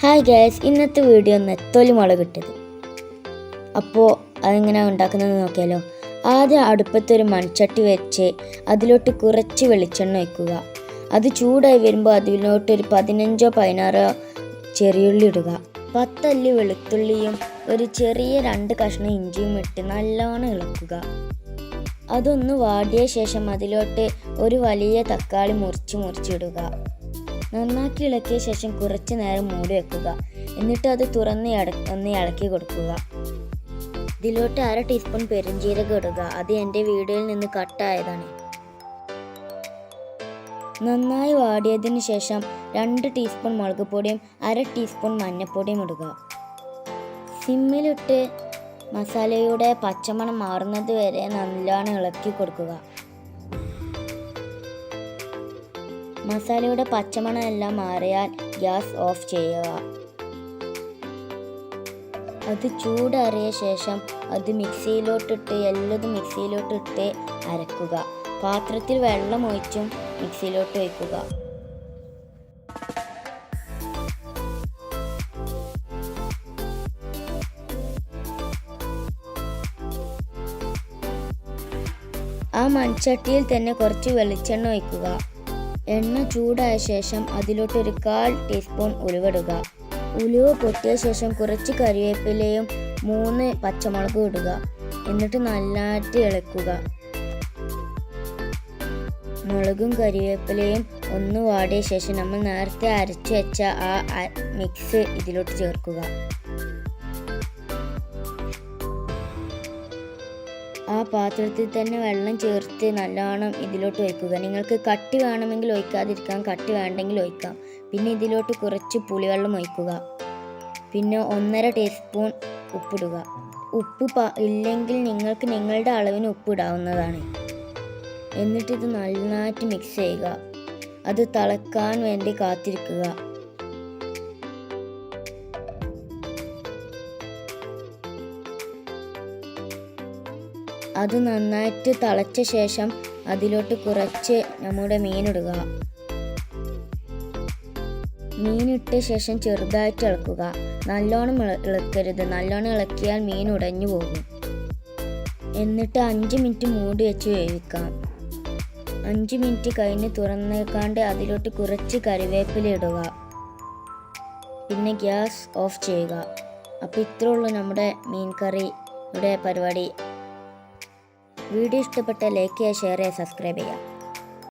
Hi guys, ഇന്നത്തെ video നെത്തോലി മുളക് ഇട്ടത്. അപ്പോൾ അതെങ്ങനെയാണ് ഉണ്ടാക്കുന്നത് നോക്കിയാലോ. ആദ്യം അടുപ്പത്തൊരു മൺചട്ടി വെച്ച് അതിലോട്ട് കുറച്ച് വെളിച്ചെണ്ണ വയ്ക്കുക. അത് ചൂടായി വരുമ്പോൾ അതിലോട്ടൊരു 15-16 ചെറിയുള്ളി ഇടുക. 10 അല്ലി വെളുത്തുള്ളിയും ഒരു ചെറിയ 2 കഷ്ണം ഇഞ്ചിയും ഇട്ട് നല്ലോണം ഇളക്കുക. അതൊന്ന് വാടിയ ശേഷം അതിലോട്ട് ഒരു വലിയ തക്കാളി മുറിച്ചിടുക. നന്നാക്കി ഇളക്കിയ ശേഷം കുറച്ച് നേരം മൂടി വെക്കുക. എന്നിട്ട് അത് തുറന്ന് ഒന്ന് ഇളക്കി കൊടുക്കുക. ഇതിലോട്ട് 1/2 ടീസ്പൂൺ പെരുംജീരകം ഇടുക. അത് എൻ്റെ വീഡിയോയിൽ നിന്ന് കട്ടായതാണ്. നന്നായി വാടിയതിന് ശേഷം 2 ടീസ്പൂൺ മുളക് പൊടിയും 1/2 ടീസ്പൂൺ മഞ്ഞൾപ്പൊടിയും ഇടുക. സിമ്മിലിട്ട് മസാലയുടെ പച്ചമണം മാറുന്നത് വരെ നല്ലോണം ഇളക്കി കൊടുക്കുക. മസാലയുടെ പച്ചമണം എല്ലാം മാറിയാൽ ഗ്യാസ് ഓഫ് ചെയ്യുക. അത് ചൂടാറിയ ശേഷം അത് മിക്സിയിലോട്ടിട്ട് അരക്കുക. പാത്രത്തിൽ വെള്ളം ഒഴിച്ചും മിക്സിയിലോട്ട് വയ്ക്കുക. ആ മൺചട്ടിയിൽ തന്നെ കുറച്ച് വെളിച്ചെണ്ണ ഒഴിക്കുക. എണ്ണ ചൂടായ ശേഷം അതിലോട്ട് ഒരു 1/4 ടീസ്പൂൺ ഉലുവ ഇടുക. ഉലുവ പൊട്ടിയ ശേഷം കുറച്ച് കറിവേപ്പിലയും 3 പച്ചമുളകും ഇടുക. എന്നിട്ട് നന്നായിട്ട് ഇളക്കുക. മുളകും കറിവേപ്പിലയും ഒന്ന് വാടിയ ശേഷം നമ്മൾ നേരത്തെ അരച്ചു വെച്ച ആ മിക്സ് ഇതിലോട്ട് ചേർക്കുക. ആ പാത്രത്തിൽ തന്നെ വെള്ളം ചേർത്ത് നല്ലോണം ഇതിലോട്ട് ഒഴിക്കുക. നിങ്ങൾക്ക് കട്ടി വേണമെങ്കിൽ ഒഴിക്കാതിരിക്കാം, കട്ടി വേണ്ടെങ്കിൽ ഒഴിക്കാം. പിന്നെ ഇതിലോട്ട് കുറച്ച് പുളിവെള്ളം ഒഴിക്കുക. പിന്നെ 1/2 ടീസ്പൂൺ ഉപ്പിടുക. ഉപ്പ് ഇല്ലെങ്കിൽ നിങ്ങൾക്ക് നിങ്ങളുടെ അളവിന് ഉപ്പിടാവുന്നതാണ്. എന്നിട്ട് ഇത് നന്നായിട്ട് മിക്സ് ചെയ്യുക. അത് തിളക്കാൻ വേണ്ടി കാത്തിരിക്കുക. അത് നന്നായിട്ട് തിളച്ച ശേഷം അതിലോട്ട് കുറച്ച് നമ്മുടെ മീനിടുക. മീനിട്ട ശേഷം ചെറുതായിട്ട് ഇളക്കുക. നല്ലോണം ഇളക്കരുത്. നല്ലോണം ഇളക്കിയാൽ മീൻ ഉടഞ്ഞു പോകും. എന്നിട്ട് 5 മിനിറ്റ് മൂടി വെച്ച് വേവിക്കാം. 5 മിനിറ്റ് കഴിഞ്ഞ് തുറന്നേക്കാണ്ട് അതിലോട്ട് കുറച്ച് കറിവേപ്പില ഇടുക. പിന്നെ ഗ്യാസ് ഓഫ് ചെയ്യുക. അപ്പോൾ ഇത്രേ ഉള്ളൂ നമ്മുടെ മീൻ കറിയുടെ പരിപാടി. വീഡിയോ ഇഷ്ടപ്പെട്ട ലൈക്ക് ചെയ്യുക, ഷെയർ ചെയ്യുക, സബ്സ്ക്രൈബ് ചെയ്യുക.